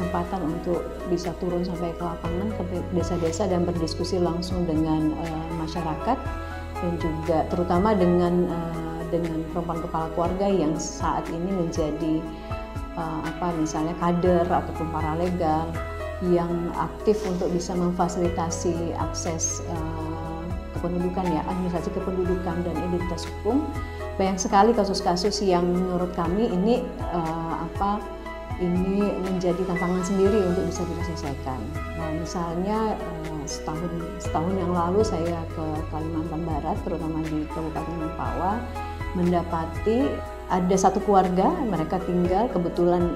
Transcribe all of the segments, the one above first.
kesempatan untuk bisa turun sampai ke lapangan, ke desa-desa dan berdiskusi langsung dengan masyarakat dan juga terutama dengan perempuan kepala keluarga yang saat ini menjadi misalnya kader ataupun paralegal yang aktif untuk bisa memfasilitasi akses kependudukan ya, administrasi kependudukan dan identitas hukum. Banyak sekali kasus-kasus yang menurut kami ini ini menjadi tantangan sendiri untuk bisa diselesaikan. Nah, misalnya setahun yang lalu saya ke Kalimantan Barat, terutama di Kabupaten Mempawah, mendapati ada satu keluarga, mereka tinggal kebetulan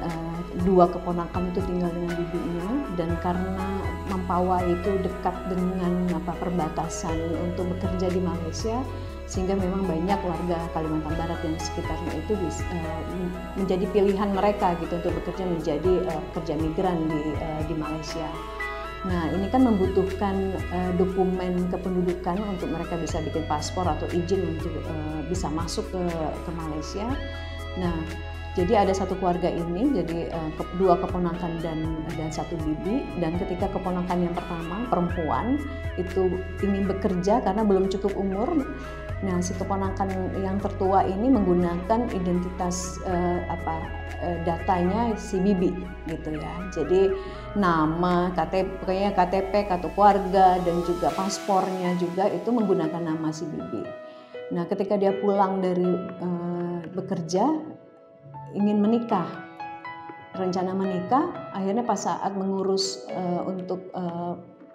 dua keponakan itu tinggal dengan bibinya, dan karena Mempawah itu dekat dengan perbatasan untuk bekerja di Malaysia, sehingga memang banyak warga Kalimantan Barat yang sekitarnya itu menjadi pilihan mereka gitu untuk bekerja menjadi pekerja migran di Malaysia. Nah, ini kan membutuhkan dokumen kependudukan untuk mereka bisa bikin paspor atau izin untuk bisa masuk ke Malaysia. Nah, jadi ada satu keluarga ini, jadi dua keponakan dan satu bibi, dan ketika keponakan yang pertama perempuan itu ingin bekerja karena belum cukup umur. Nah, si keponakan yang tertua ini menggunakan identitas datanya si bibi gitu ya. Jadi nama, KTP, kartu keluarga dan juga paspornya juga itu menggunakan nama si bibi. Nah, ketika dia pulang dari bekerja ingin menikah, rencana menikah, akhirnya pas saat mengurus untuk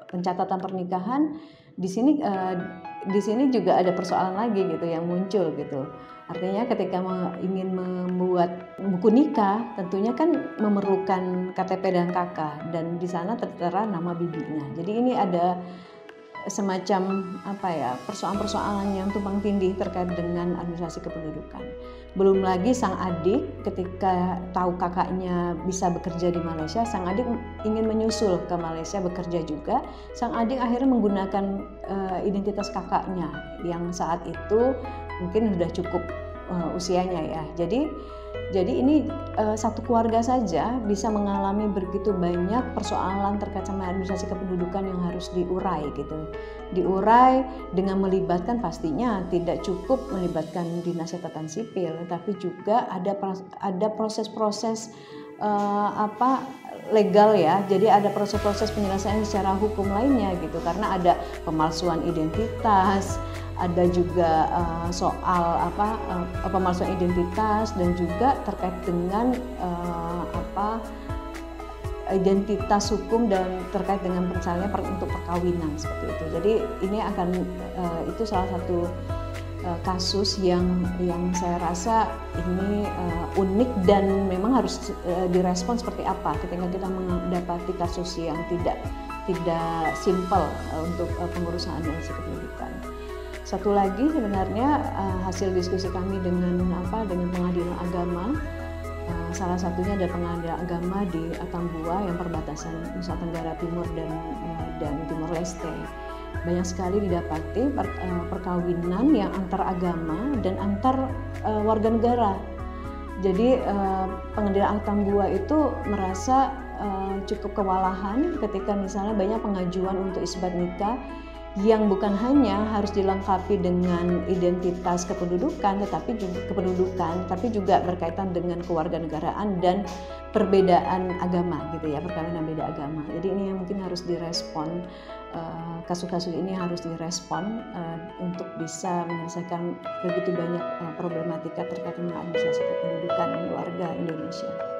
pencatatan pernikahan, di sini juga ada persoalan lagi gitu yang muncul gitu. Artinya ketika ingin membuat buku nikah, tentunya kan memerlukan KTP dan KK, dan di sana tertera nama bibinya. Jadi ini ada semacam persoalan-persoalan yang tumpang tindih terkait dengan administrasi kependudukan. Belum lagi sang adik ketika tahu kakaknya bisa bekerja di Malaysia, sang adik ingin menyusul ke Malaysia bekerja juga. Sang adik akhirnya menggunakan identitas kakaknya yang saat itu mungkin sudah cukup usianya ya. Jadi ini satu keluarga saja bisa mengalami begitu banyak persoalan terkait sama administrasi kependudukan yang harus diurai gitu. Diurai dengan melibatkan, pastinya tidak cukup melibatkan dinas catatan sipil, tapi juga ada proses-proses legal ya. Jadi ada proses-proses penyelesaian secara hukum lainnya gitu, karena ada pemalsuan identitas, ada juga soal pemalsuan identitas, dan juga terkait dengan identitas hukum dan terkait dengan misalnya untuk perkawinan seperti itu. Jadi ini akan itu salah satu kasus yang saya rasa ini unik dan memang harus direspon seperti apa ketika kita mendapati kasus yang tidak simpel untuk pengurusan administrasi kependudukan. Satu lagi sebenarnya hasil diskusi kami dengan pengadilan agama, salah satunya ada pengadilan agama di Atambua yang perbatasan Nusa Tenggara Timur dan Timor Leste. Banyak sekali didapati perkawinan yang antar agama dan antar warga negara. Jadi pengadilan Atambua itu merasa cukup kewalahan ketika misalnya banyak pengajuan untuk isbat nikah yang bukan hanya harus dilengkapi dengan identitas kependudukan, tapi juga berkaitan dengan kewarganegaraan dan perbedaan agama gitu ya, perkawinan beda agama. Jadi ini yang mungkin harus direspon, kasus-kasus ini harus direspon untuk bisa menyelesaikan begitu banyak problematika terkait dengan administrasi kependudukan warga Indonesia.